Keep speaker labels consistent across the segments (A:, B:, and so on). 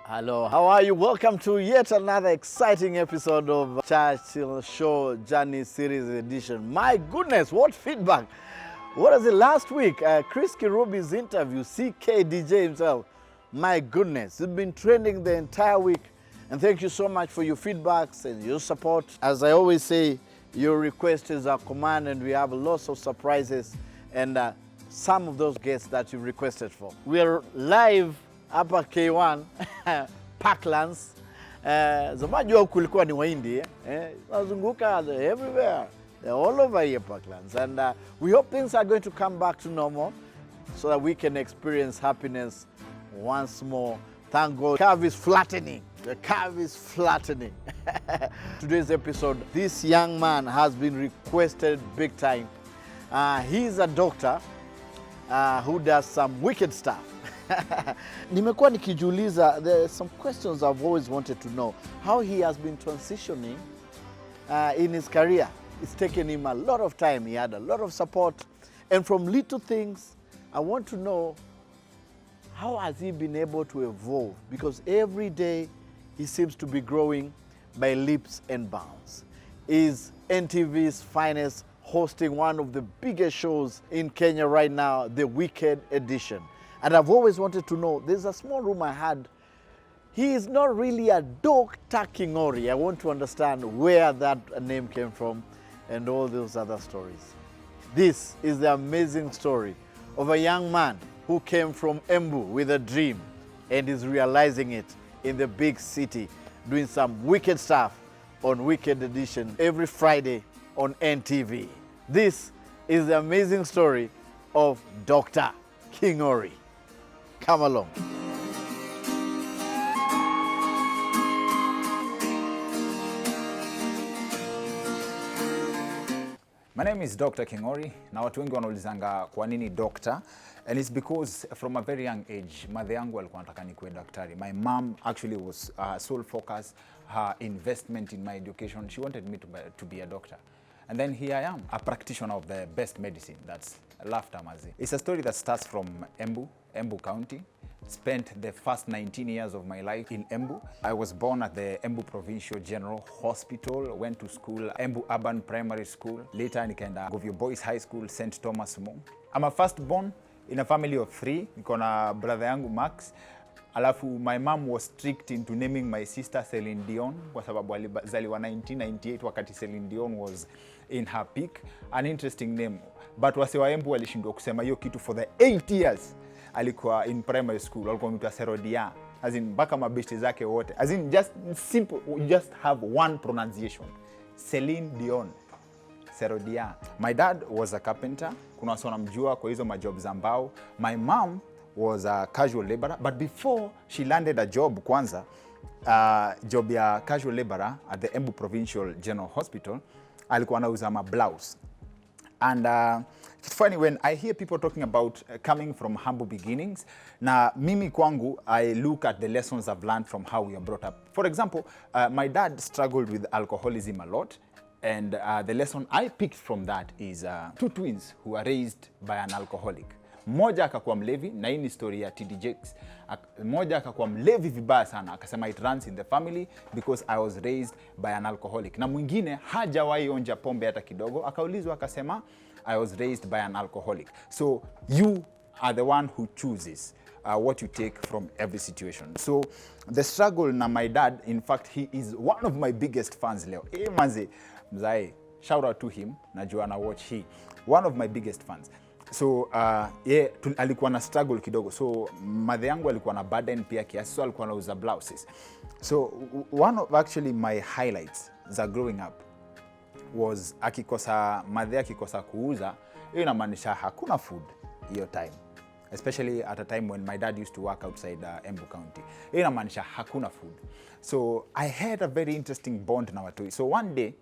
A: Hello, how are you? Welcome to yet another exciting episode of Churchill Show Journey Series Edition. My goodness, what feedback! What was it last week? Chris Kirubi's interview, CKDJ himself. My goodness, it's been trending the entire week. And thank you so much for your feedbacks and your support. As I always say, your request is our command, and we have lots of surprises and some of those guests that you requested for. We are live hapa K1 Parklands. Zamani wao kulikuwa ni Wahindi nazunguka everywhere. They're all over here Parklands, and we hope things are going to come back to normal so that we can experience happiness once more. Thank God. The curve is flattening. The curve is flattening. Today's episode, this young man has been requested big time. He's a doctor who does some wicked stuff. Nimekuwa nikijiuliza, there are some questions I've always wanted to know. How he has been transitioning in his career. It's taken him a lot of time. He had a lot of support. And from little things, I want to know, how has he been able to evolve? Because every day he seems to be growing by leaps and bounds. He's NTV's finest, hosting one of the biggest shows in Kenya right now, the Wicked Edition. And I've always wanted to know, there's a small room I had. He is not really a Dr. Kingori. I want to understand where that name came from and all those other stories. This is the amazing story of a young man who came from Embu with a dream and is realizing it in the big city, doing some wicked stuff on Wicked Edition every Friday on NTV. This is the amazing story of Dr. Kingori. Come along.
B: My name is Dr. Kingori. Na watu wengi wanaulizanga kwa nini doctor, and it's because from a very young age mother yangu alikuwa anataka nikuwe daktari. My mom actually was sole focus, her investment in my education. She wanted me to be a doctor. And then here I am, a practitioner of the best medicine. That's laughter mazi. It's a story that starts from Embu County. Spent the first 19 years of my life in Embu. I was born at the Embu Provincial General Hospital, went to school, Embu Urban Primary School. Later, nikaenda Govio Boys High School, St. Thomas Mo. I'm a firstborn in a family of 3. Niko na brother yangu Max. Alafu, my mom was strict into naming my sister Celine Dion kwa sababu alizaliwa 1998 wakati Celine Dion was in her peak. An interesting name. But wase wa Embu walishindwa kusema hiyo kitu for the 8 years. Alikuwa in primary school, alikuwa mtu Serodia, as in mpaka mabeshte zake wote, as in just simple, just have one pronunciation, Celine Dion, Serodia. My dad was a carpenter, kuna watu wanamjua kwa hizo majob za mbao. My mom was a casual laborer, but before she landed a job kwanza, job ya casual laborer at the Embu Provincial General Hospital, alikuwa anauza blouse. And it's funny when I hear people talking about coming from humble beginnings. Na mimi kwangu, I look at the lessons I've learned from how we are brought up. For example, my dad struggled with alcoholism a lot. And the lesson I picked from that is 2 twins who were raised by an alcoholic. Mmoja akakuwa mlevi, na hii ni story ya TD Jakes. Mmoja akakuwa mlevi vibaya sana, akasema it runs in the family because I was raised by an alcoholic. Na mwingine hajawahi onja pombe hata kidogo, akaulizwa akasema I was raised by an alcoholic. So you are the one who chooses what you take from every situation. So the struggle na my dad, in fact, he is one of my biggest fans leo. Manze, mzae, shout out to him, najua na watch he. One of my biggest fans. So alikuwa na struggle kidogo. So mother yangu alikuwa na burden pia kiasi, so alikuwa anauza blouses. So one of actually my highlights za growing up was mother akikosa kuuza, hiyo inamaanisha hakuna food hiyo time. Especially at a time when my dad used to work outside Embu County. Hiyo inamaanisha hakuna food. So I had a very interesting bond na watu. So one day,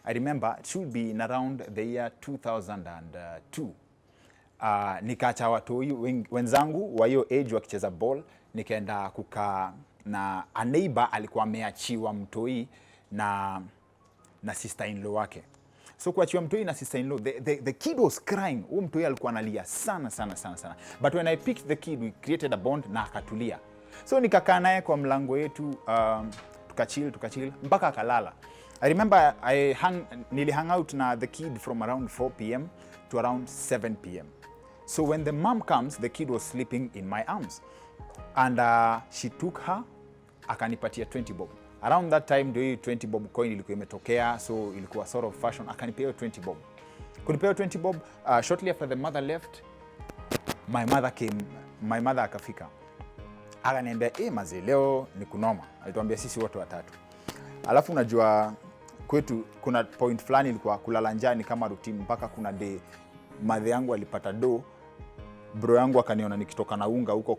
B: I remember it should be in around the year 2002. Nikaacha watoi wenzangu wa hiyo age wakicheza ball, nikaenda kukaa na a neighbor alikuwa ameachiwa mtoi na sister-in-law wake. So kuachiwa mtoi na sister-in-law, the kid was crying. Huyo mtoi alikuwa analia sana. But when I picked the kid, we created a bond na akatulia. So nikakaa naye kwa mlango yetu, tukachill mpaka akalala. I remember nilihang out na the kid from around 4 p.m. to around 7 p.m. So when the mom comes, the kid was sleeping in my arms. And she took her, akanipatia 20 bob. Around that time, ndio hii 20 bob coin ilikuwa imetokea, so ilikuwa sort of fashion. Akanipea 20 bob. Kunipea 20 bob, shortly after the mother left, my mother akafika. Akaniambia, maze leo ni kunoma. Alituambia sisi wote watatu. Alafu unajua kwetu kuna point fulani ilikuwa kulala njani kama routine, mpaka kuna day madhe yangu alipata do, bro yangu akaniona nikitoka na unga huko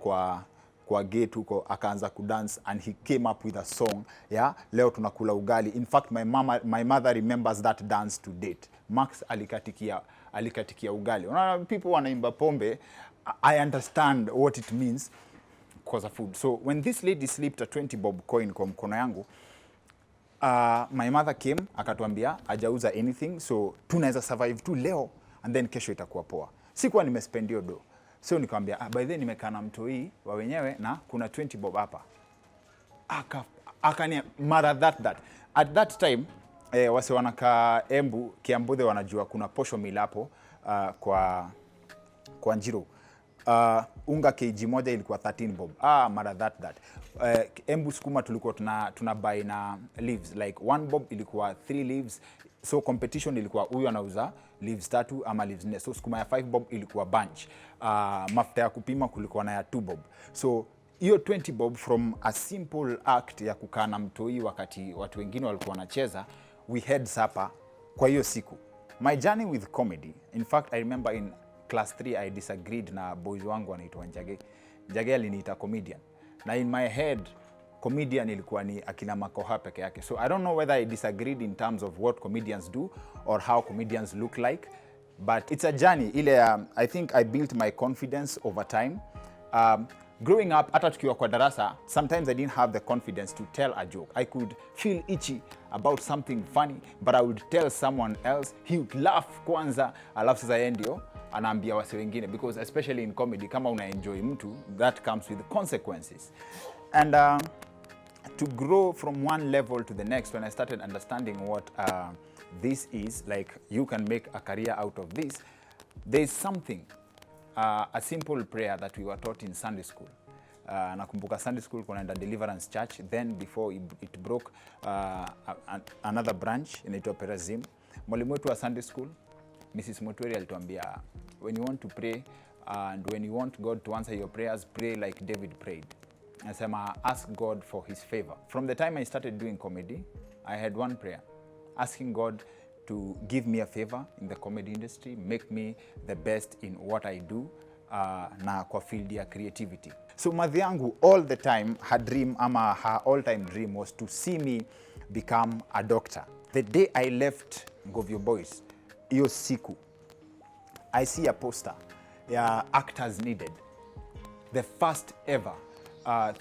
B: kwa gate huko, akaanza kudance and he came up with a song, yeah, leo tunakula ugali. In fact my mother remembers that dance to date. Max alikatikia ugali. Unaona people wanaimba pombe, I understand what it means because of food. So when this lady slipped a 20 bob coin kwa mkono yangu, my mother came akatuambia hajauza anything, so tunaweza survive tu leo and then kesho itakuwa poa. Sikuwa nimespend hiyo do. So nikamwambia, by then nimekaa na mtoi wa wenyewe na kuna 20 bob hapa. Akania mara that. At that time, wase wanaka Embu, Kiambudhe wanajua kuna posho mill hapo kwa Njiro. Unga kg moja ilikuwa 13 bob. Mara that. Embu sukuma tulikuwa tuna buy na leaves. Like 1 bob ilikuwa 3 leaves. So competition ilikuwa huyu anauza leaves 3 ama leaves 4. So sukuma ya 5 bob ilikuwa bunch. Mafuta ya kupima kulikuwa na ya 2 bob. So hiyo 20 bob from a simple act ya kukaa na mtoi wakati watu wengine walikuwa wanacheza, we had supper kwa hiyo siku. My journey with comedy, in fact I remember in class 3 I disagreed na boys wangu wanaitwa Njage. Njage aliniita comedian. Na in my head comedian ilikuwa ni akina Makoha peke yake. So I don't know whether I disagreed in terms of what comedians do or how comedians look like, but it's a journey. I think I built my confidence over time. Growing up, hata tukiwa kwa darasa, sometimes I didn't have the confidence to tell a joke. I could feel itchy about something funny, but I would tell someone else, he would laugh kwanza, alafu sasa yeye ndio anaambia wase wengine, because especially in comedy, kama una enjoy mtu, that comes with consequences. And to grow from one level to the next, when I started understanding what this is, like you can make a career out of this, there is something, a simple prayer that we were taught in Sunday school. Nakumbuka Sunday school kunaenda Deliverance Church, then before it broke another branch inaitwa Perazim. Mwalimu wetu wa Sunday school, Mrs. Motweri, alituambia, when you want to pray and when you want God to answer your prayers, pray like David prayed. Nasema, ask God for his favor. From the time I started doing comedy, I had one prayer, asking God to give me a favor in the comedy industry, make me the best in what I do, na kwa field ya creativity. So madhi yangu all the time, her dream ama her all-time dream was to see me become a doctor. The day I left Govio Boys, hiyo siku, I see a poster ya Actors Needed, the first ever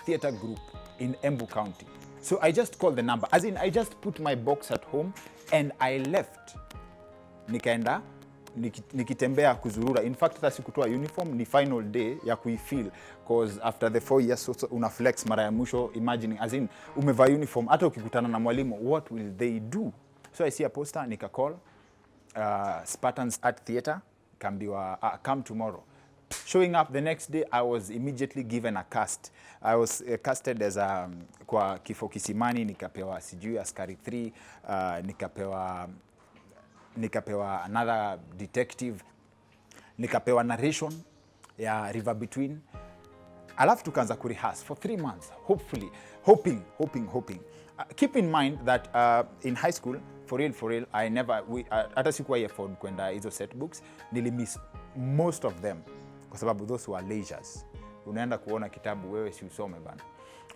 B: theater group in Embu County. So I just called the number, as in I just put my box at home and I left. Nikaenda nikitembea kuzurura. In fact, hata sikutoa uniform, ni final day ya kuifeel, because after the 4 years so una flex mara ya mwisho, imagining, as in umevaa uniform, hata ukikutana na mwalimu, what will they do? So I see a poster, nika call Spartans Art Theater, kambiwa come tomorrow. Showing up the next day, I was immediately given a cast. I was casted as kwa Kifo Kisimani, nikapewa sijui Askari 3, nikapewa another detective, nikapewa narration ya River Between. Alafu tukaanza kurehearse for 3 months, hoping. Keep in mind that in high school, for real, I never, hata sikuwa afford kwenda hizo set books, nilimiss most of them, kwa sababu those were leisures. Unaenda kuona kitabu, wewe si usome bana.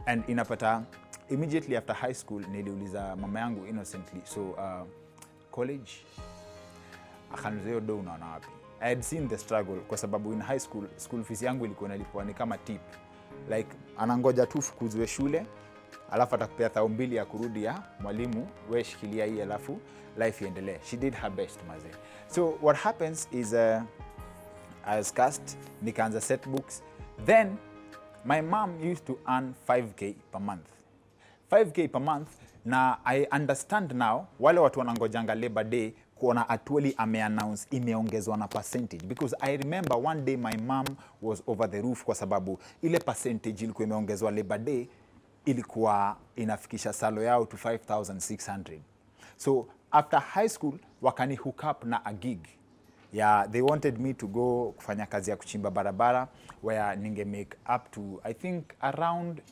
B: And inapata, immediately after high school, niliuliza mama yangu innocently, so college, akaniuliza do unaona wapi? I had seen the struggle, kwa sababu in high school, school fees yangu ilikuwa nalipwa ni kama tip. Like, anangoja tu fukuzwe shule, alafu atakupea 2,000 ya kurudi ya mwalimu, we shikilia hii alafu life iendelee. She did her best, maze. So what happens is I was cast, nikaanza set books. Then My mom used to earn 5K per month. 5K per month, na I understand now, wale watu wanangojanga Labor Day, kuona Atwoli ame-announce imeongezwa na percentage. Because I remember one day my mom was over the roof kwa sababu ile percentage ilikuwa imeongezwa Labor Day, ilikuwa inafikisha salo yao to 5,600. So after high school, wakani hook up na a gig. Yeah, they wanted me to go kufanya kazi ya kuchimba barabara where ninge make up to, I think, around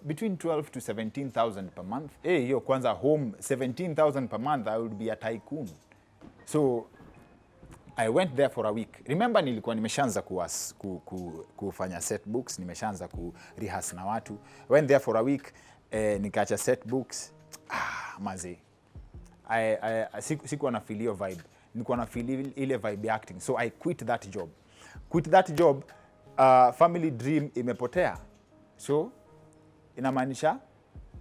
B: between 12 to 17,000 per month. Hiyo kwanza home, 17,000 per month, I would be a tycoon. So I went there for a week. Remember nilikuwa nimeshaanza kufanya set books, nimeshaanza rehearse na watu. I went there for a week, nikaacha set books. Mazi. Sikuwa na feel hiyo vibe. Nilikuwa na feel ile vibe acting. So I quit that job. Family dream imepotea. So inamaanisha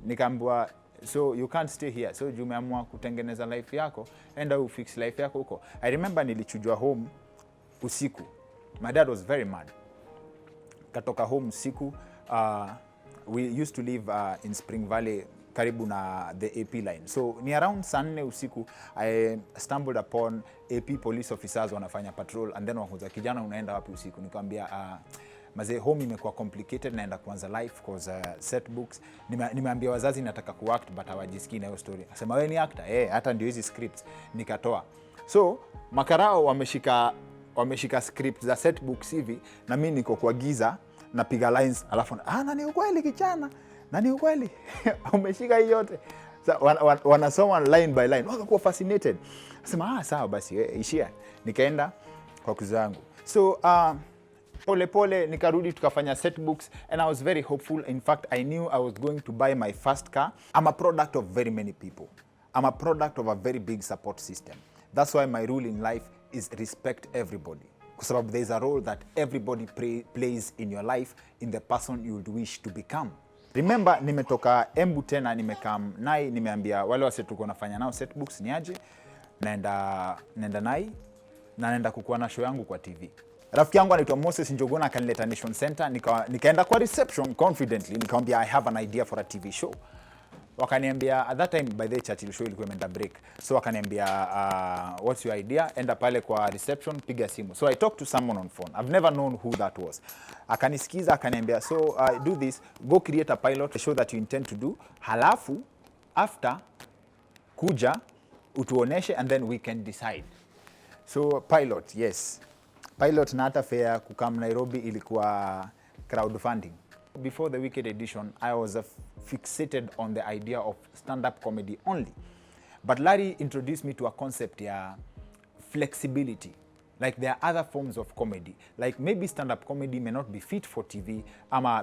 B: nikaambiwa, so you can't stay here. So umeamua kutengeneza life yako, enda ufix life yako huko. I remember nilichujwa home usiku. My dad was very mad. Katoka home usiku. We used to live in Spring Valley, karibu na the AP line. So ni around saa 4 usiku, I stumbled upon AP police officers wanafanya patrol, and then wakuza, kijana unaenda wapi usiku? Nikamwambia maze, home imekuwa complicated, naenda kuanza life cause set books. Nimeambia wazazi nataka kuact but hawajisikii na hiyo story. Akasema wewe ni actor? Hata ndio hizi scripts. Nikatoa. So makarao wameshika scripts za set books hivi, na mimi niko kwa giza napiga lines, alafu nani ukweli kijana? Nani ukweli? Umeshika hii yote. So, wanasoma line by line. Wakakuwa fascinated. Sema sawa basi, ishia. Nikaenda kwa kuzangu. So pole nikarudi tukafanya set books, and I was very hopeful. In fact, I knew I was going to buy my first car. I'm a product of very many people. I'm a product of a very big support system. That's why my rule in life is respect everybody. Kwa sababu there is a role that everybody plays in your life, in the person you would wish to become. Remember, nimetoka Embu tena, nimekam Nai, nimeambia wale wase tuko nafanya nao set books niaje, naenda Nai, na naenda kukua na show yangu kwa TV. Rafiki yangu anaitwa Moses Njogona akanileta Sn10, nikaenda kwa reception confidently, nikamwambia I have an idea for a TV show. Wakaniambia, at that time by the Churchill Show ilikuwa imeenda break. So wakaniambia, what's your idea? Enda pale kwa reception, piga simu. So I talked to someone on phone. I've never known who that was. Akanisikiza, akaniambia, so do this, go create a pilot, a show that you intend to do. Halafu, after, kuja, utuoneshe, and then we can decide. So pilot, yes. Pilot na hata fare kukam Nairobi ilikuwa crowdfunding. Before the Wicked edition, I was fixated on the idea of stand-up comedy only. But Larry introduced me to a concept of flexibility. Like there are other forms of comedy. Like maybe stand-up comedy may not be fit for TV,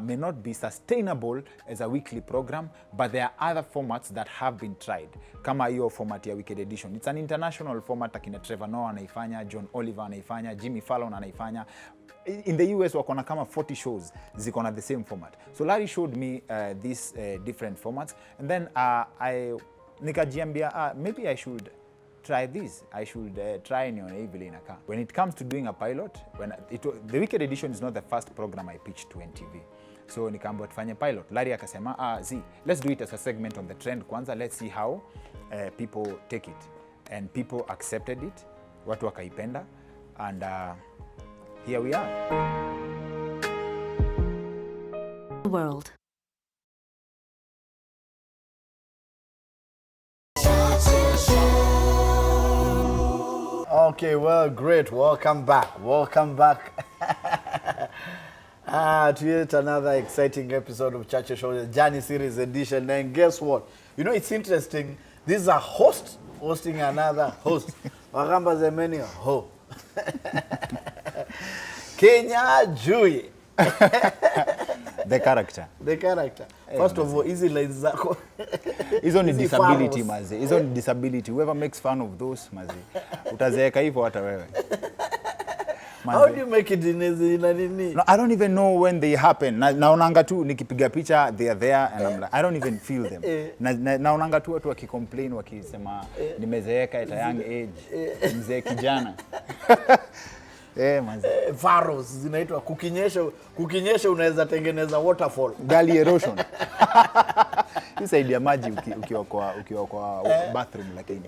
B: may not be sustainable as a weekly program, but there are other formats that have been tried. Kama hiyo format ya Wicked edition. It's an international format, akina Trevor Noah anaifanya, John Oliver anaifanya, Jimmy Fallon anaifanya. In the US wakona kama 40 shows zikona the same format. So Larry showed me these different formats, and then nikajiambia maybe I should try this. I should try nione vile inakaa. When it comes to doing a pilot, the Wicked edition is not the first program I pitched to NTV. So nikaambiwa tufanye pilot. Larry akasema, let's do it as a segment on the trend kwanza. Let's see how people take it. And people accepted it. Watu wakaipenda. And here we are.
C: World.
A: Okay, well, great. Welcome back. To yet another exciting episode of Churchill Show, the Journey Series edition. And guess what? You know, it's interesting. This is a host hosting another host. Wakamba zemeni ho. Kenya Jui.
B: The character.
A: First of all, easy lines zako.
B: Hizo ni disability mazi. Hizo ni disability. Whoever makes fun of those mazi, utazeeka hivyo hata wewe.
A: How do you make it in nini?
B: No, I don't even know when they happen. Naonanga tu nikipiga picha they are there, and I'm like, I don't even feel them. Naonanga tu watu wakicomplain wakisema nimezeeka at a young age. Mzee kijana. manze.
A: Varos zinaitwa kukinyesha unaweza tengeneza waterfall.
B: Gully erosion. Isaidia maji ukiwa kwa bathroom lakini.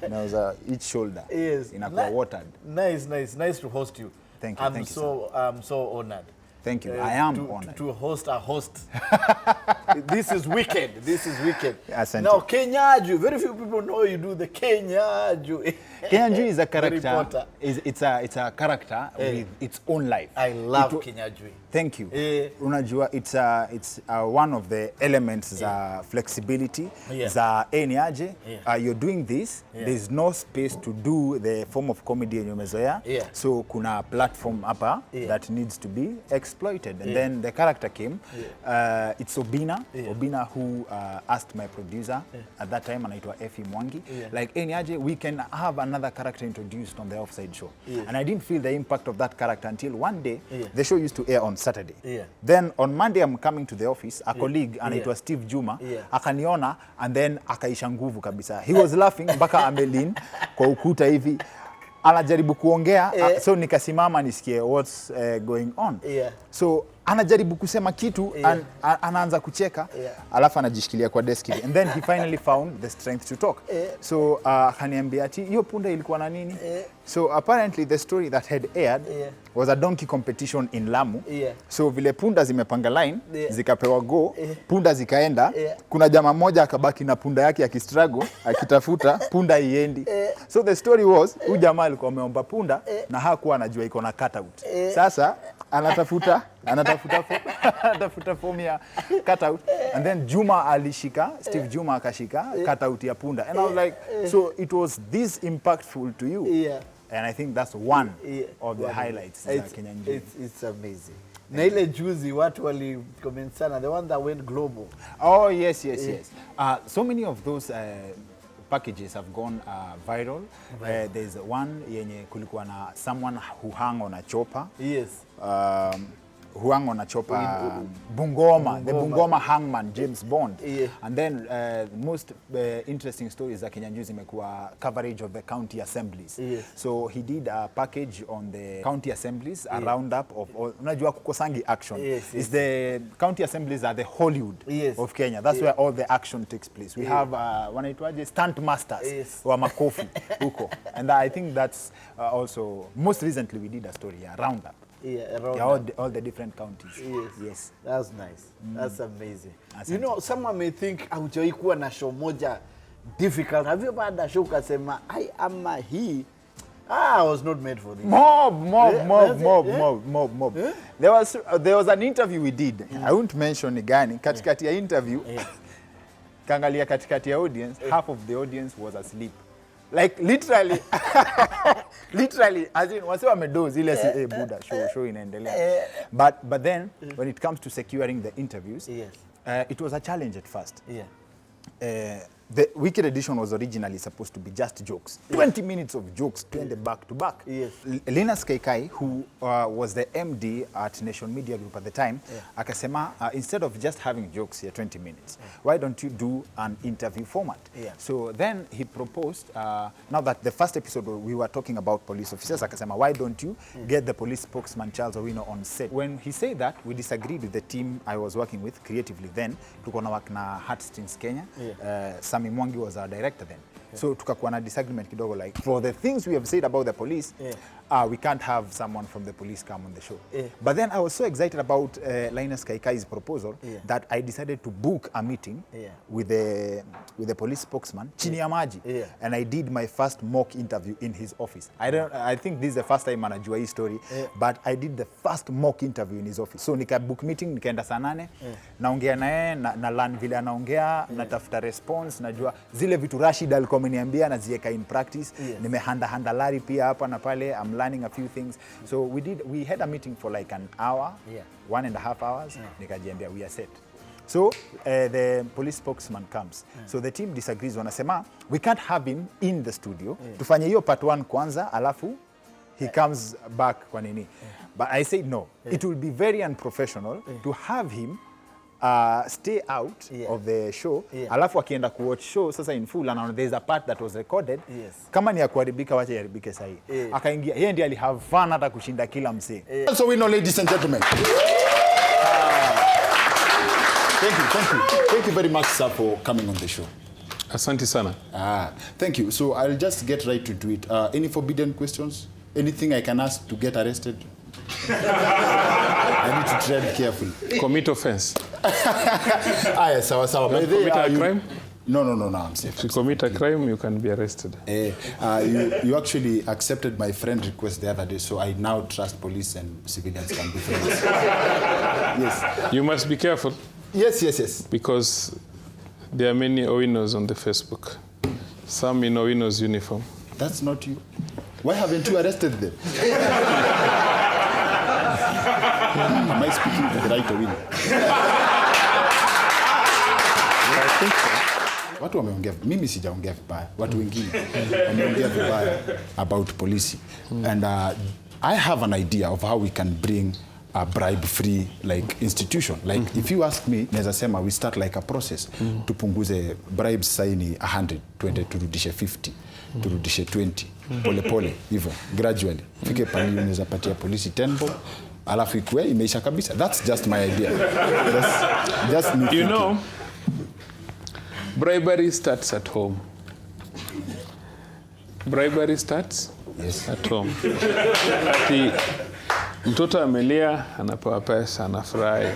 B: Naweza each shoulder.
A: Yes.
B: Inakuwa watered.
A: Nice to host you.
B: Thank you.
A: I'm so honored.
B: Thank you. I am honored.
A: To host a host. This is wicked.
B: Asante.
A: Now, Kenyaju, very few people know you do the Kenyaju.
B: Kenyaju is a character. It's a character with its own life.
A: I love Kenyaju.
B: Thank you. Unajua, it's one of the elements za flexibility, za niaje. You're doing this. There's no space to do the form of comedy yenye umezoea. So kuna platform hapa that needs to be exploited. And then the character came. It's Obina. Obina who asked my producer at that time, anaitwa Ep09. Like, niaje, we can have another character introduced on the Offside show. And I didn't feel the impact of that character until one day the show used to air on Saturday. Then on Monday I'm coming to the office, a colleague anaitwa Steve Juma akaniona and then akaisha nguvu kabisa. He was laughing mpaka amelin kwa ukuta hivi. Anajaribu kuongea so nikasimama nisikie what's going on. So anajaribu kusema kitu anaanza kucheka alafu anajishikilia kwa desk hivi and then he finally found the strength to talk. So akaniambia ati hiyo punda ilikuwa na nini? So apparently the story that had aired was a donkey competition in Lamu. So vile punda zimepanga line zikapewa go, punda zikaenda, kuna jamaa mmoja akabaki na punda yake akistruggle akitafuta punda iendi. So the story was huyu jamaa alikuwa ameomba punda na hakuwa anajua iko na cutout. Sasa anatafuta form ya cutout and then Juma alishika, Steve Juma akashika cutout ya punda and I was like, so it was this impactful to you? And I think that's one of the highlights za Kenya Njini.
A: It's amazing. Na ile juzi watu wali comment sana, the one that went global.
B: Oh yes. So many of those packages have gone viral. There's one yenye kulikuwa na someone who hung on a chopper. Who hung on a chopper, Bungoma, the Bungoma hangman, James Bond. And then most interesting stories za Kenya Njini zimekuwa coverage of the county assemblies. So he did a package on the county assemblies, a roundup of all, unajua kukosangi action. Is the county assemblies are the Hollywood of Kenya. That's where all the action takes place. We have wanaitwaje stunt masters wa makofi huko. And I think that's also, most recently we did a story, a roundup. All the different counties. Yes.
A: That's nice. That's amazing. You know, someone may think haujawahi kuwa na show moja difficult. Have you ever had a show ukasema I am he? I was not made for this. Mob. There was an interview we did. I won't mention ni gani. Katikati ya interview, kangalia katikati ya audience, half of the audience was asleep. Like literally as in wase wamedoze ile si buda show inaendelea. But then when it comes to securing the interviews, it was a challenge at first. The Wicked edition was originally supposed to be just jokes. 20 minutes of jokes, 20 back to back. Linus Kaikai, who was the MD at Nation Media Group at the time, akasema, instead of just having jokes here 20 minutes, why don't you do an interview format? So then he proposed, now that the first episode we were talking about police officers, akasema, why don't you get the police spokesman Charles Owino on set? When he said that, we disagreed with the team I was working with creatively then. Tuko na work na Heartstrings Kenya. Sami Mwangi was our director then. So tukakuwa na disagreement kidogo, like for the things we have said about the police, we can't have someone from the police come on the show. But then I was so excited about Linus Kaikai's proposal that I decided to book a meeting with the police spokesman chini ya maji, and I did my first mock interview in his office. I think this is the first time anajua hii story, but I did the first mock interview in his office. So nika book meeting, nikaenda saa 8, naongea naye na learn vile anaongea, natafuta response, najua zile vitu Rashid alikuwa ameniambia naziweka in practice. Nimehanda Larry pia hapa na pale. I'm learning a few things. So we had a meeting for like an hour, 1.5 hours. Nikajiambia we are set. So the police spokesman comes. So the team disagrees, wanasema we can't have him in the studio. Tufanye hiyo part 1 kwanza alafu he comes back kwa nini. But I said no. It will be very unprofessional to have him
B: stay out of the show, alafu akienda kuwatch show sasa in full and there's a part that was recorded. Kama ni ya kuharibika wacha iharibike sahi. Akaingia yeye ndiye ali have fun hata kushinda kila msee.
D: So we know, ladies and gentlemen. Thank you very much, sir, for coming on the show.
E: Asante sana.
D: Thank you. So I'll just get right to it. Any forbidden questions? Anything I can ask to get arrested? I need to tread carefully.
E: Commit offense.
D: Yes, sawa.
E: Commit a crime?
D: No, I'm safe.
E: If you commit a crime, you can be arrested.
D: You actually accepted my friend request the other day, so I now trust police and civilians can be friends. Yes.
E: You must be careful.
D: Yes.
E: Because there are many Owinos on the Facebook. Some in Owino's uniform.
D: That's not you. Why haven't you arrested them? Am I speaking to the right Owino?
E: I think so.
D: Watu wameongea, mimi sijaongea vibaya, watu wengine wameongea vibaya about police. And I have an idea of how we can bring a bribe-free like institution. Like if you ask me, naweza sema we start like a process. Tupunguze bribes saini 100, 20, turudishe 50, turudishe 20, pole hivyo, gradually. Fike pali unaweza patia polisi 10 bob, alafu ikue imeisha kabisa. That's just my idea. That's just me thinking.
E: You know, bribery starts at home. Bribery starts at home. Ati mtoto amelia, anapewa pesa, anafurahi.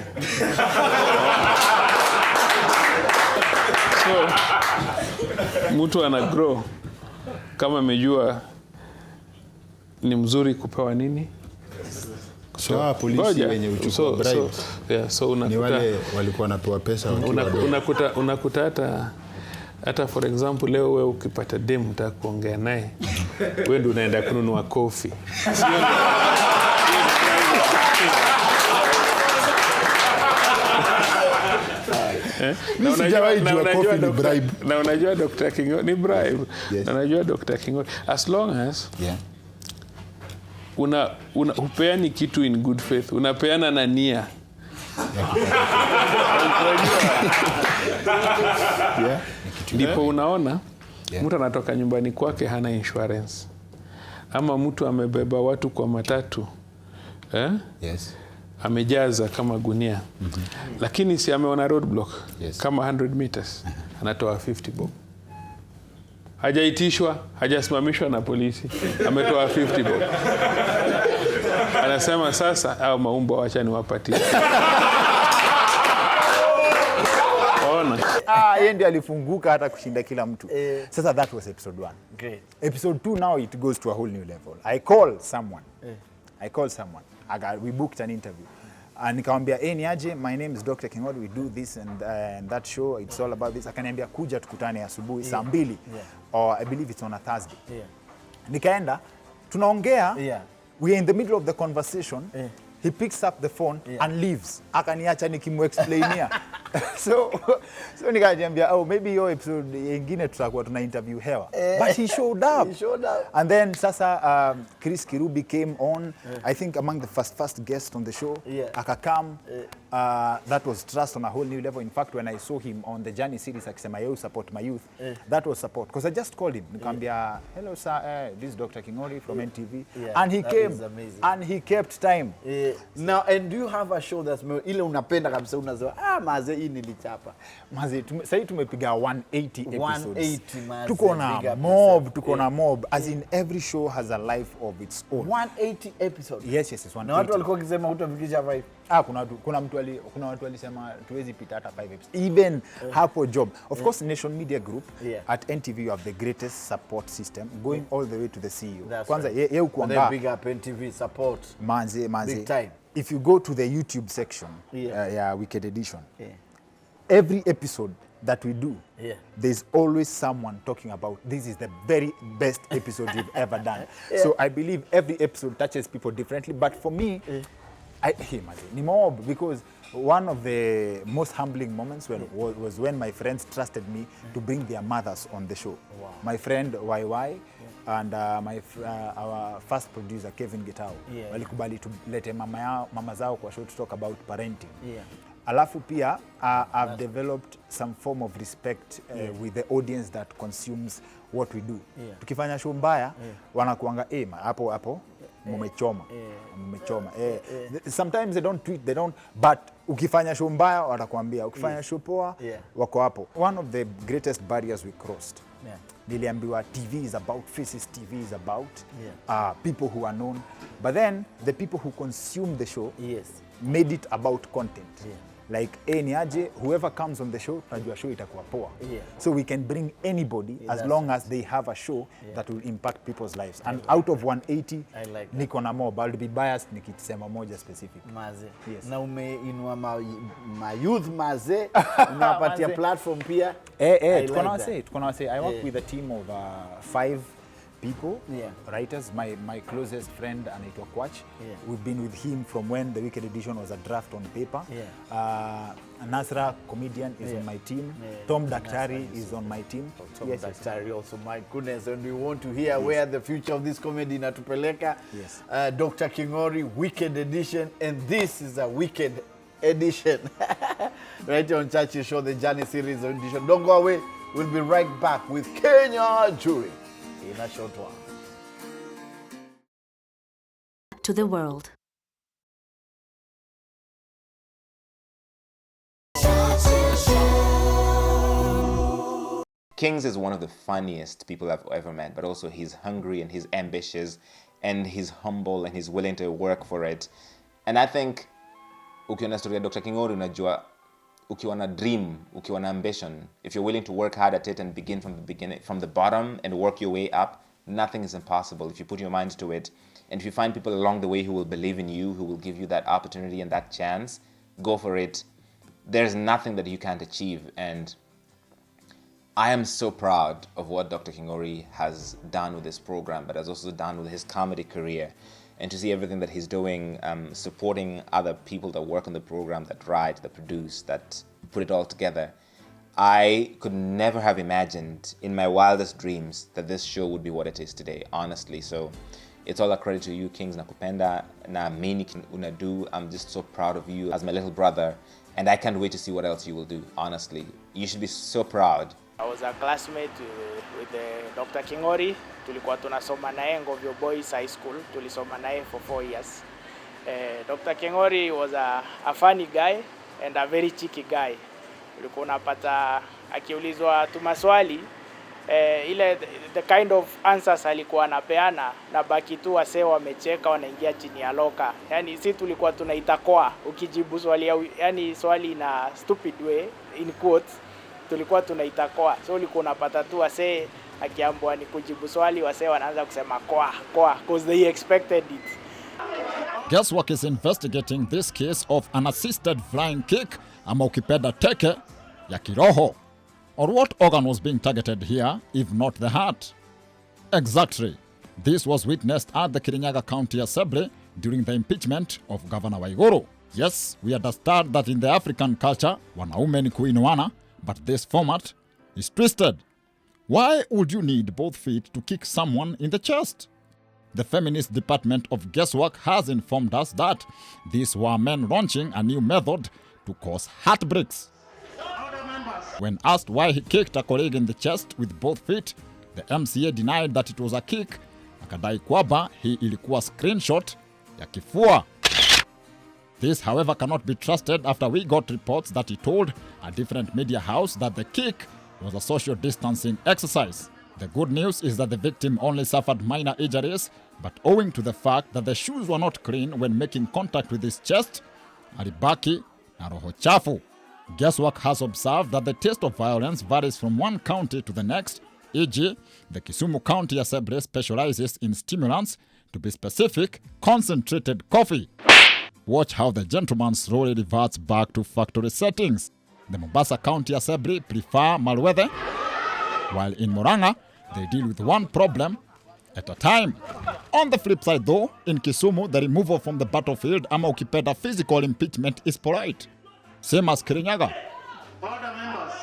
E: So, mtu ana grow kama amejua ni mzuri kupewa nini?
D: So polisi wenye uchukua bribe.
E: So unakuta
D: ni wale walikuwa wanapewa pesa
E: unakuta hata for example leo wewe ukipata dem unataka kuongea naye wewe ndio unaenda kununua coffee. Na unajua Dr. Kingori ni bribe. Na unajua Dr. Kingori as long as upeani kitu in good faith, unapeana na nia. Ndipo unaona mtu anatoka nyumbani kwake hana insurance, ama mtu amebeba watu kwa matatu amejaza kama gunia, lakini si ameona roadblock kama 100 meters, anatoa 50 bob. Hajaitishwa, hajasimamishwa na polisi, ametoa 50 bob. Anasema sasa au maumbo wacha niwapatie.
B: Yeye ndiye alifunguka hata kushinda kila mtu. Sasa that was episode 1.
A: Great.
B: Episode 2 now it goes to a whole new level. I call someone. We booked an interview. And nikamwambia, ni aje, my name is Dr. Kingori, we do this and that show, it's all about this. Akaniambia kuja tukutane asubuhi saa 2. Or I believe it's on a Thursday. Nikaenda, tunaongea, we are in the middle of the conversation. He picks up the phone and leaves. Akaniacha nikimexplainia. So nikajiambia, maybe your episode nyingine tutakuwa tuna interview hewa. But he showed up. And then sasa Chris Kirubi came on, I think among the first guests on the show. Akakam. That was trust on a whole new level. In fact, when I saw him on the Journey series akisema you support my youth, that was support. Because I just called him. Nikamwambia, hello sir, this is Dr. Kingori from NTV. And he came and he kept time.
A: Now, and do you have a show that's ile unapenda kabisa unasema maze hii nilichapa?
B: Maze sasa tumepiga 180 episodes.
A: 180 maze.
B: Tuko na mob. As in every show has a life of its own.
A: 180 episodes.
B: Yes, 180.
A: Na watu walikuwa wakisema hutafikisha 5.
B: Kuna watu walisema tuwezi pita hata 5 episodes. Even hapo job. Of course, Nation Media Group at NTV you have the greatest support system going all the way to the CEO. Kwanza yeye ukuanga
A: big up NTV support.
B: Manze.
A: Big time.
B: If you go to the YouTube section, Wicked Edition, every episode that we do, there's always someone talking about this is the very best episode you've ever done. So I believe every episode touches people differently. But for me, ni mob, because one of the most humbling moments was when my friends trusted me to bring their mothers on the show. Wow. My friend YY and our first producer Kevin Gitao walikubali tulete mama zao kwa show to talk about parenting. Alafu pia I've developed some form of respect with the audience that consumes what we do. Tukifanya show mbaya wanakuanga hapo mmechoma. Sometimes they don't tweet, but ukifanya show mbaya watakwambia, ukifanya show poa wako hapo. One of the greatest barriers we crossed. Niliambiwa TV is about faces, TV is about people who are known, but then the people who consume the show made it about content. Like ni aje, whoever comes on the show, tunajua show itakuwa poa. So we can bring anybody as long as they have a show that will impact people's lives. And out of 180, niko na more, but I'll be biased nikisema moja specific.
A: Maze. Na umeinua ma youth maze, unapatia platform pia.
B: Tuko na wase. I work with a team of 5 people, writers. My closest friend anaitwa Kwach. We've been with him from when the Wicked Edition was a draft on paper. Nasra, comedian, is on my team. Tom Daktari is on my team.
A: Tom Daktari also, my goodness, and we want to hear where the future of this comedy inatupeleka. Dr. Kingori, Wicked Edition, and this is a Wicked Edition. Right here on Churchill Show, the Journey series edition. Don't go away. We'll be right back with Kenya Jury in a short while.
C: To the world.
F: Kings is one of the funniest people I've ever met, but also he's hungry and he's ambitious and he's humble and he's willing to work for it. And I think ukiona story ya Dr. Kingori unajua ukiwa na dream, ukiwa na ambition, if you're willing to work hard at it and begin from the bottom and work your way up, nothing is impossible if you put your mind to it. And if you find people along the way who will believe in you, who will give you that opportunity and that chance, go for it. There's nothing that you can't achieve. And I am so proud of what Dr. Kingori has done with this program, but has also done with his comedy career. And to see everything that he's doing, supporting other people that work on the program, that write, that produce, that put it all together. I could never have imagined in my wildest dreams that this show would be what it is today, honestly. So it's all a credit to you, Kings. Nakupenda na mini unadu. I'm just so proud of you as my little brother. And I can't wait to see what else you will do, honestly. You should be so proud.
G: I was a classmate with Dr. Kingori. Tulikuwa tunasoma naye Ngovyo Boys High School. Tulisoma naye for 4 years. Dr. Kingori was a funny guy and a very cheeky guy. Ulikuwa unapata akiulizwa tu maswali, ile the kind of answers alikuwa anapeana na baki tu wase wamecheka wanaingia chini ya loka. Yani sisi tulikuwa tunaitakoa ukijibu swali yani swali na stupid way in quotes tulikuwa tunaitakoa. So ulikuwa unapata tu wase akiambiwa ni kujibu swali wase wanaanza kusema kwa because they expected it.
H: Guesswork is investigating this case of an assisted flying kick ama ukipenda teke ya kiroho. Or what organ was being targeted here if not the heart? Exactly. This was witnessed at the Kirinyaga County Assembly during the impeachment of Governor Waiguru. Yes, we understand that in the African culture, wanaume ni kuinuana, but this format is twisted. Why would you need both feet to kick someone in the chest? The feminist department of Guesswork has informed us that these were men launching a new method to cause heartbreaks. When asked why he kicked a colleague in the chest with both feet, the MCA denied that it was a kick, akadai kwamba hii ilikuwa screenshot ya kifua. This, however, cannot be trusted after we got reports that he told a different media house that the kick was a social distancing exercise. The good news is that the victim only suffered minor injuries, but owing to the fact that the shoes were not clean when making contact with his chest, alibaki na roho chafu. Guesswork has observed that the taste of violence varies from one county to the next, e.g., the Kisumu County Assembly specializes in stimulants, to be specific, concentrated coffee. Watch how the gentleman's role reverts back to factory settings. The Mombasa County Assembly prefer malwethe, while in Murang'a, they deal with one problem at a time. On the flip side though, in Kisumu, the removal from the battlefield ama ukipenda physical impeachment is polite. Same as Kirinyaga.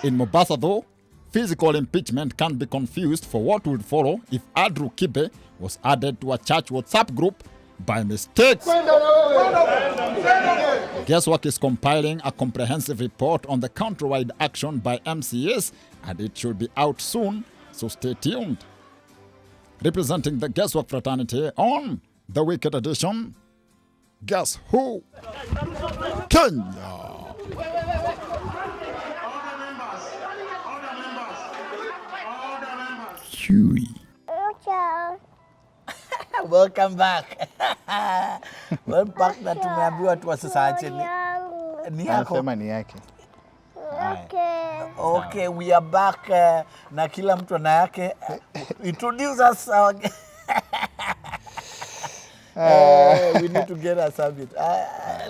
H: In Mombasa though, physical impeachment can be confused for what would follow if Andrew Kibe was added to a church WhatsApp group by mistakes. Guesswork is compiling a comprehensive report on the countrywide action by MCAs, and it should be out soon, so stay tuned. Representing the Guesswork fraternity on the Wicked Edition, Guess Who? Kenya! Huey.
A: Welcome back. Welcome back na tumeambiwa tu sasa ache ni yako.
B: Anasema ni yake.
A: Okay, we are back na kila mtu ana yake. Introduce us our we need to get a subject.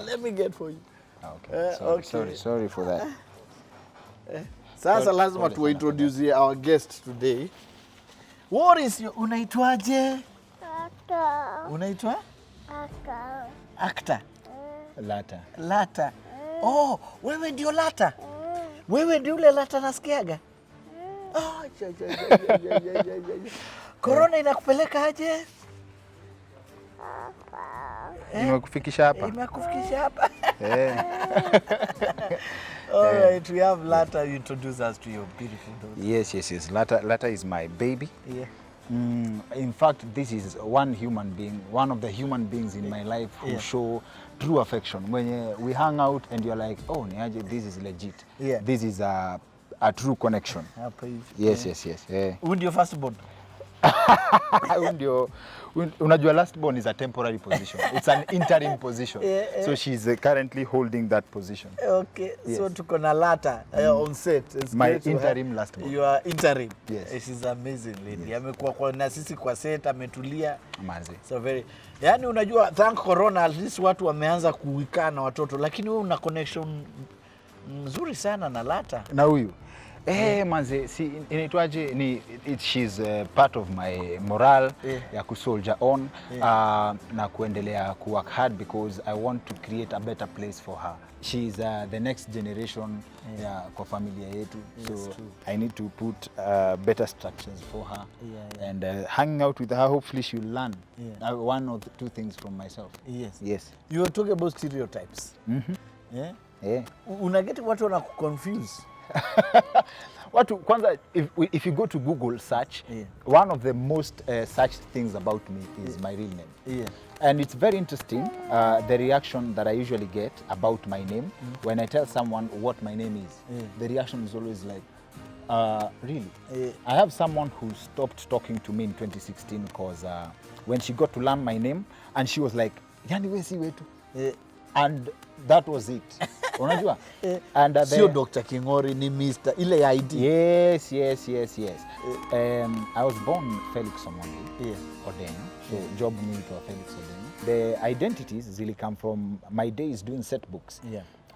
A: Let me get for you.
B: Okay. Sorry for that.
A: Sasa lazima tu introduce our guest today. What is your unaitwaje? Unaitwa? Actor. Lata. Oh, wewe ndio Lata. Wewe ndio ule Lata nasikiaga. Oh, Corona inakupeleka aje?
B: Nimekufikisha hapa.
A: Imekufikisha hapa. All right, we have Lata. Introduce us to your beautiful daughter.
B: Yes. Lata is my baby.
A: Yeah.
B: In fact, this is one of the human beings in my life who show true affection. When we hang out and you're like, oh, Niaje, this is legit.
A: Yeah.
B: This is a true connection. Yes.
A: Who ndio first born?
B: Unajua last born is a temporary position. It's an interim position. So she's currently holding that position.
A: Okay. Yes. So tuko na Lata on set. It's
B: my interim last born.
A: You are interim.
B: Yes.
A: She's amazing lady. Amekuwa kwa na sisi kwa set, ametulia.
B: Mazi.
A: So very. Yani unajua thank corona at least watu wameanza kuikaa na watoto, lakini wewe una connection nzuri sana na Lata.
B: Na huyu manze, si inaitwaje she's part of my morale ya kusoldier on na kuendelea ku work hard because I want to create a better place for her. She's the next generation kwa familia yetu, so I need to put better structures for her and hanging out with her, hopefully she'll learn one or two things from myself. Yes.
A: You were talking about stereotypes. Unageti watu wana confuse.
B: Watu kwanza, if you go to Google search, one of the most searched things about me is my real name. And it's very interesting, the reaction that I usually get about my name when I tell someone what my name is. The reaction is always like, really? I have someone who stopped talking to me in 2016 because when she got to learn my name, and she was like, yani we si wetu. And that was it. Unajua? And
A: sio Dr. Kingori ni Mr. ile ID.
B: Yes. I was born Felix Omondi. Odeno. So job naitwa Felix Odeno. The identities zili come from my days doing set books.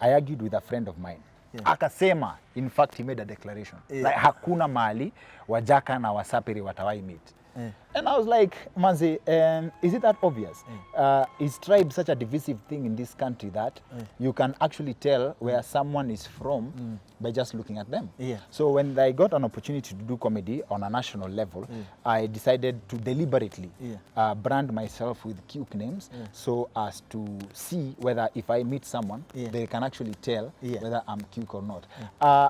B: I argued with a friend of mine. Akasema, in fact he made a declaration. Like hakuna mahali Wajaka na Wasapiri watawai meet. And I was like, Manzi, is it that obvious? Is tribe such a divisive thing in this country that you can actually tell where someone is from by just looking at them? So when I got an opportunity to do comedy on a national level, I decided to deliberately brand myself with cute names so as to see whether if I meet someone, they can actually tell whether I'm cute or not.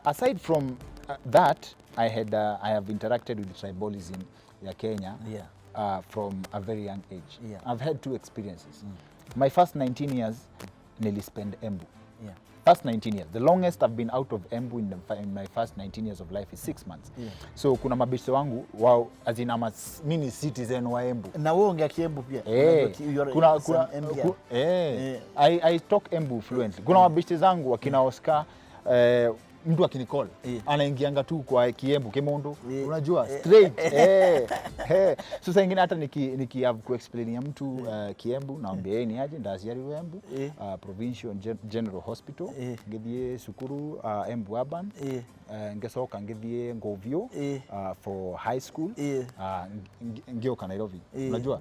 B: Aside from that, I have interacted with tribalism ya Kenya from a very young age. I've had two experiences. My first 19 years, nilispend Embu. First 19 years. The longest I've been out of Embu in my first 19 years of life is 6 months. So kuna mabeshte wangu wao azina mini citizen wa Embu.
A: Na wewe ongea Kiembu pia.
B: I talk Embu fluently. Kuna mabeshte zangu wakina Oscar mtu akinicall anaingianga tu kwa Kiembu Kemondo, unajua straight so sasa ingine hata niki have ku explain ya mtu Kiembu naambia yeye ni aje ndaziari Embu provincial general hospital ngithie sukuru Embu urban ngesoka ngithie Ngovio for high school ngioka Nairobi, unajua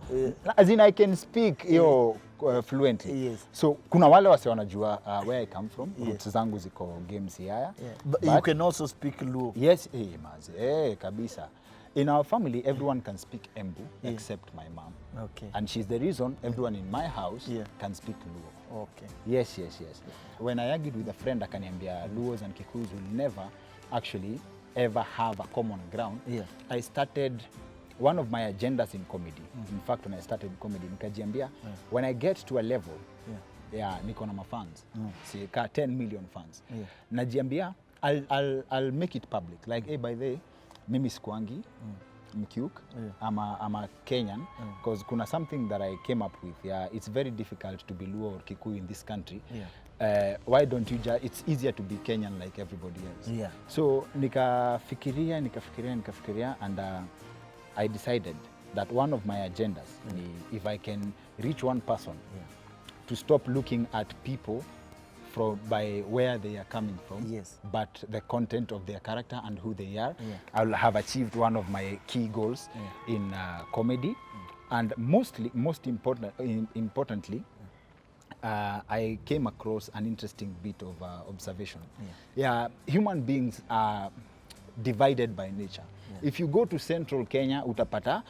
B: as in I can speak fluently. So kuna wale wase wanajua where I come from, roots zangu ziko games haya.
A: But you can also speak Luo.
B: Yes, mazi kabisa. In our family, everyone can speak Embu except my mom.
A: Okay.
B: And she's the reason everyone in my house can speak Luo.
A: Okay.
B: Yes. When I argued with a friend, akaniambia Luos and Kikuyus will never actually ever have a common ground. I started one of my agendas in comedy. In fact, when I started comedy, nikajiambia when I get to a level, niko na fans, see, 10 million fans. Najiambia, I'll make it public. Like, hey, by the way, mimi sikuangi Mkiuk, I'm a Kenyan, because kuna something that I came up with. It's very difficult to be Luo or Kikuyu in this country. Why don't you just, it's easier to be Kenyan like everybody else. So nikafikiria, and I decided that one of my agendas, if I can reach one person to stop looking at people by where they are coming from, but the content of their character and who they are, I'll have achieved one of my key goals in comedy. And most importantly, I came across an interesting bit of observation. Human beings are divided by nature. If you go to central Kenya, utapata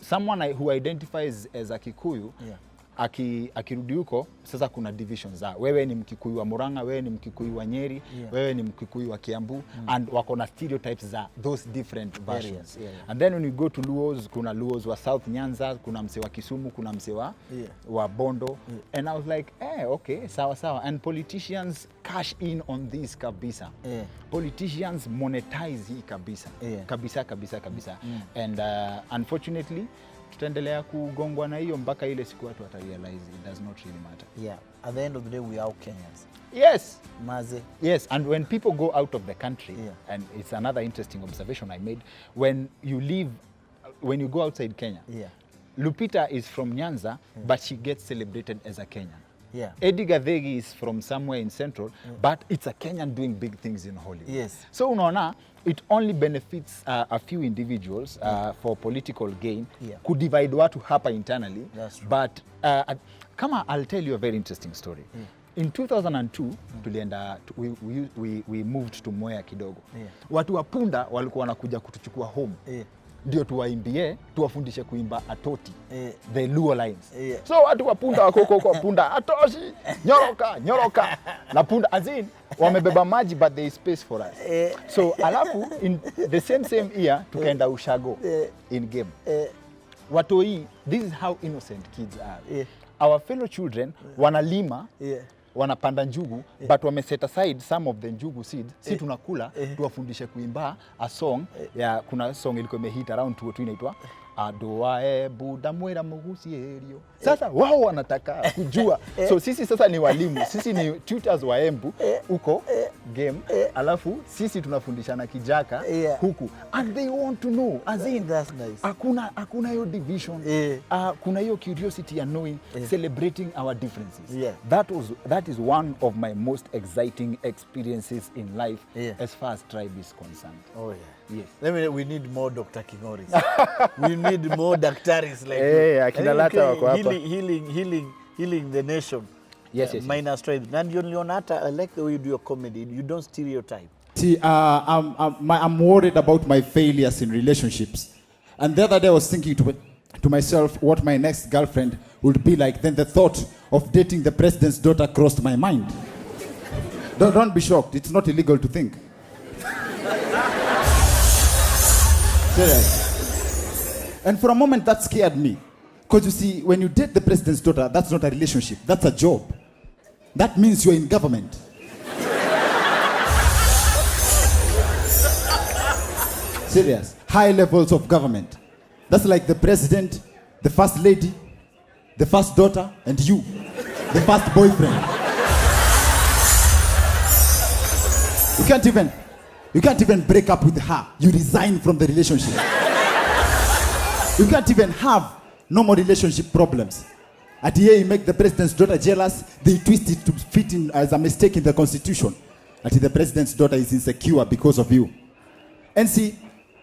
B: someone who identifies as a Kikuyu, akirudi huko, sasa kuna divisions za wewe ni Mkikuyu wa Murang'a, wewe ni Mkikuyu wa Nyeri, wewe ni Mkikuyu wa Kiambu, and wako na stereotypes za those different versions. And then when you go to Luos, kuna Luos wa South Nyanza, kuna mse wa Kisumu, kuna mse wa Bondo. And I was like, okay, sawa. And politicians cash in on this kabisa. Politicians monetize hii kabisa. Kabisa. And unfortunately, tutaendelea kugongwa na hiyo mpaka ile siku watu watarealize it does not really matter.
A: At the end of the day, we are all Kenyans.
B: Yes.
A: Maze.
B: Yes, and when people go out of the country, and it's another interesting observation I made, when you go outside Kenya, Lupita is from Nyanza, but she gets celebrated as a Kenyan. Eddie Gathegi is from somewhere in Central, but it's a Kenyan doing big things in Hollywood. So unaona, it only benefits a few individuals for political gain. Could divide watu hapa internally. But I'll tell you a very interesting story. In 2002, we moved to Mwea kidogo. Watu wa Punda walikuwa wanakuja kutuchukua home. Ndio tuwaimbie, tuwafundishe kuimba atoti, the Luo lines. So watu wa Punda wako kwa Punda, atoshi, nyoroka. Na Punda, as in, wamebeba maji, but there is space for us. So alafu, in the same year, tukaenda Ushago in game. Watoi, this is how innocent kids are. Our fellow children, wanalima, wanapanda njugu, but wame set aside some of the njugu seeds, si tunakula, tuwafundishe kuimba a song, kuna song ilikuwa imehit around 2002 inaitwa Adoa Buda Mwera Mugusi Erio. Sasa wao wanataka kujua. So sisi sasa ni walimu, sisi ni tutors wa Embu huko game, alafu sisi tunafundishana Kijaka huku, and they want to know, as in
A: that's nice.
B: Hakuna hiyo division, kuna hiyo curiosity and knowing, celebrating our differences. That is one of my most exciting experiences in life as far as tribe is concerned. Yes.
A: We need more Dr. Kingori. We need more doctors like
B: akina lata wako hapa.
A: Healing the nation.
B: Yes.
A: Minus tribe. And Leonata, I like the way you do your comedy. You don't stereotype.
D: See, I'm worried about my failures in relationships. And the other day I was thinking to myself what my next girlfriend would be like. Then the thought of dating the president's daughter crossed my mind. Don't be shocked. It's not illegal to think. Serious. And for a moment that scared me. Because you see, when you date the president's daughter, that's not a relationship. That's a job. That means you're in government. Serious. High levels of government. That's like the president, the first lady, the first daughter, and you, the first boyfriend. You can't even break up with her. You resign from the relationship. You can't even have normal relationship problems. At the end, you make the president's daughter jealous. They twist it to fit in as a mistake in the constitution. At the president's daughter is insecure because of you. And see,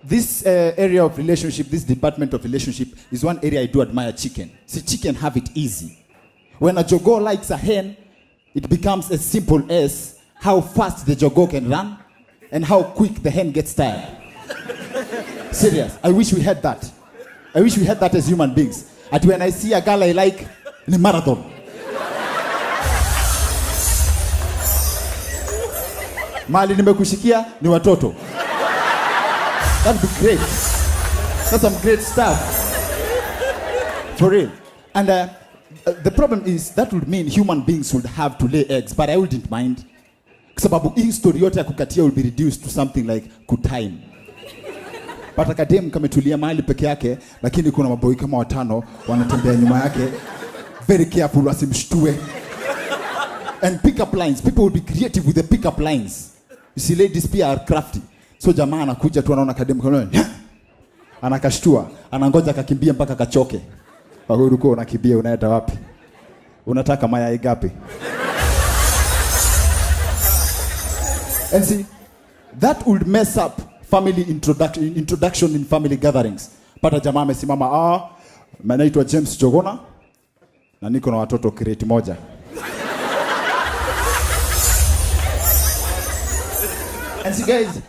D: this area of relationship, this department of relationship, is one area I do admire chicken. See, chicken have it easy. When a jogo likes a hen, it becomes as simple as how fast the jogo can run and how quick the hen gets tired. Serious. I wish we had that. I wish we had that as human beings. And when I see a girl I like, ni marathon. Mali nimekushikia ni watoto. That'd be great. That's some great stuff. For real. And the problem is that would mean human beings would have to lay eggs, but I wouldn't mind. Kwa sababu hii story yote ya kukatia will be reduced to something like kutime. But akadem kametulia mahali peke yake, lakini kuna maboi kama 5 wanatembea nyuma yake. Very careful wasimshtue. And pick up lines. People will be creative with the pick up lines. You see, ladies pia are crafty. So jamaa anakuja tu anaona kadem kana anakashtua, anangoja akakimbia mpaka kachoke. Wewe uko unakimbia unaenda wapi? Unataka mayai gapi? And see, that would mess up family introduction in family gatherings. Pata jamaa amesimama, mimi naitwa James Jogona na niko na watoto crate moja. And see guys,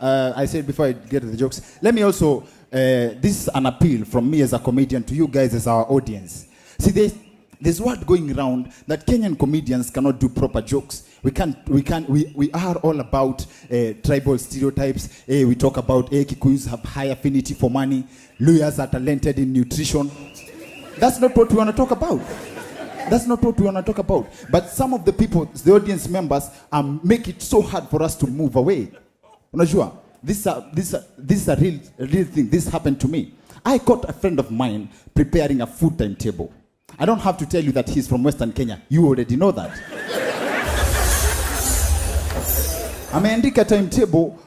D: I said before I get to the jokes, let me also, this is an appeal from me as a comedian to you guys as our audience. See, there's word going around that Kenyan comedians cannot do proper jokes. We are all about tribal stereotypes. We talk about Kikuyus have high affinity for money. Lawyers are talented in nutrition. That's not what we want to talk about. That's not what we want to talk about. But some of the people, the audience members, make it so hard for us to move away. Unajua, this is a real thing. This happened to me. I caught a friend of mine preparing a food timetable. I don't have to tell you that he's from Western Kenya. You already know that. Ameandika timetable,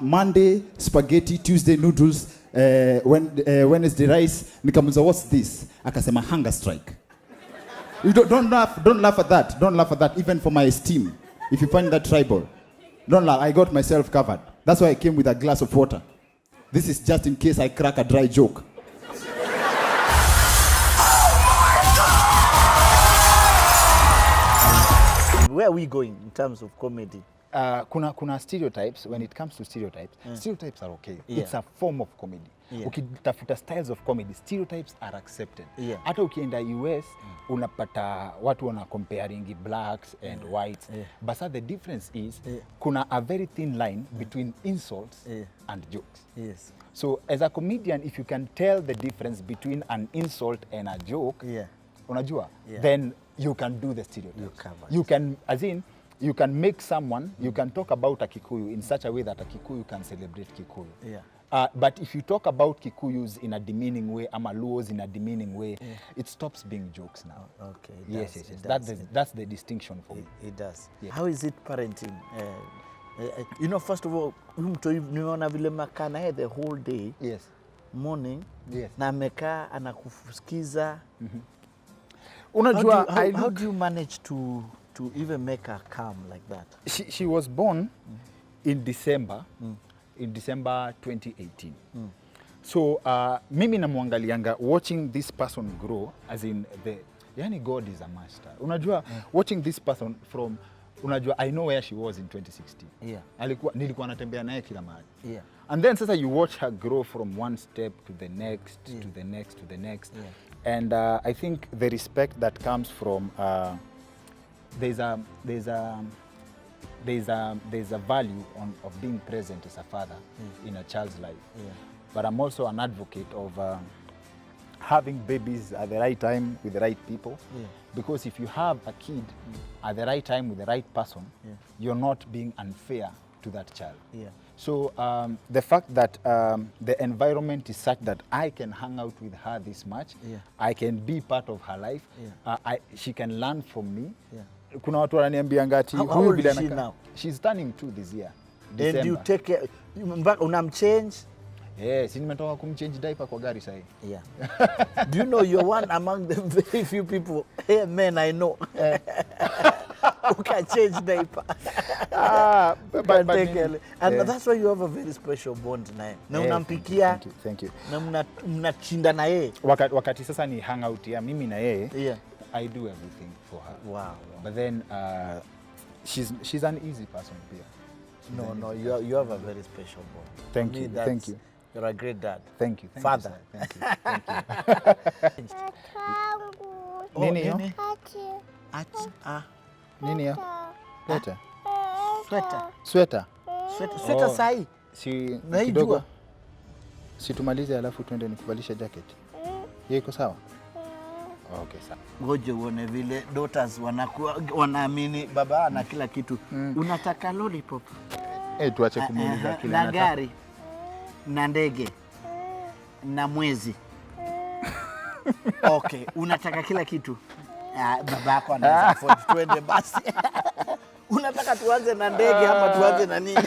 D: Monday spaghetti, Tuesday noodles, Wednesday rice. Nikamuza, what's this? Akasema hunger strike. You don't laugh at that. Don't laugh at that, even for my esteem. If you find that tribal, don't laugh. I got myself covered. That's why I came with a glass of water. This is just in case I crack a dry joke.
A: Where are we going in terms of comedy?
B: Kuna stereotypes. When it comes to stereotypes, stereotypes are okay.
A: Yeah.
B: It's a form of comedy.
A: Yeah.
B: Ukitafuta styles of comedy, stereotypes are accepted.
A: Yeah.
B: Hata ukienda US, unapata watu wana comparing blacks and whites.
A: Yeah.
B: But the difference is, kuna a very thin line between insults and jokes.
A: Yes.
B: So as a comedian, if you can tell the difference between an insult and a joke, unajua, then you can do the stereotypes. You can, as in, you can make someone, you can talk about a Kikuyu in such a way that a Kikuyu can celebrate Kikuyu.
A: Yeah.
B: But if you talk about Kikuyus in a demeaning way, Amaluos in a demeaning way, it stops being jokes now.
A: Okay.
B: Yes. That's the distinction for me.
A: It does.
B: Yeah.
A: How is it parenting? You know, first of all, nimeona vile makaa naye the whole day.
B: Yes.
A: Morning.
B: Yes.
A: Na amekaa anakusikiza.
B: Unajua,
A: how do you manage to even make her calm like that?
B: She was born in December. In December 2018. So mimi namwangalianga watching this person grow, as in yani God is a master. Unajua, watching this person from, unajua, I know where she was in 2016.
A: Yeah.
B: Nilikuwa natembea naye kila mahali.
A: Yeah.
B: And then sasa you watch her grow from one step to the next, to the next, to the next.
A: Yeah.
B: And I think the respect that comes from, there's a value of being present as a father in a child's life.
A: Yeah.
B: But I'm also an advocate of having babies at the right time with the right people.
A: Yeah.
B: Because if you have a kid at the right time with the right person, you're not being unfair to that child.
A: Yeah.
B: So the fact that the environment is such that I can hang out with her this much, I can be part of her life, she can learn from me.
A: Yeah.
B: Kuna watu wananiambianga ati
A: How
B: huyu
A: old is
B: vile
A: she
B: anaka-
A: now?
B: She's turning 2 this year.
A: And you
B: December.
A: take care, unamchange?
B: Yes, nimetoka kumchange diaper kwa gari sahi.
A: Yeah. Do you know you're one among the very few people, men I know, who can change diaper.
B: But
A: Take care. And that's why you have a very special bond naye. Na unampikia.
B: Thank you.
A: Na mnachinda na yeye.
B: Wakati sasa ni hang out ya mimi na yeye,
A: Yeah.
B: I do everything for her.
A: Wow.
B: But then she's an easy person pia.
A: No, you have a very special bond.
D: Thank
A: To me,
D: you,
A: that's-
D: thank you.
A: You're a great dad.
D: Thank you.
A: Father.
D: You, sir. Thank you. Nini hiyo? Nini hiyo? Leta.
A: Sweater.
D: Sweta.
A: Sweater
D: Oh.
A: sahi.
D: Si
A: Naijua.
D: kidogo. Si tumalize alafu tuende nikuvalisha jacket. Hiyo iko sawa? Okay, sawa.
A: Ngoje uone vile daughters wanaamini baba ana kila kitu. Unataka lollipop?
D: Tuache kumuuliza kile
A: na
D: anataka.
A: gari na ndege na mwezi. Okay, unataka kila kitu. Babako anaweza afford twende basi. Unataka tuanze na ndege ama tuanze na nini?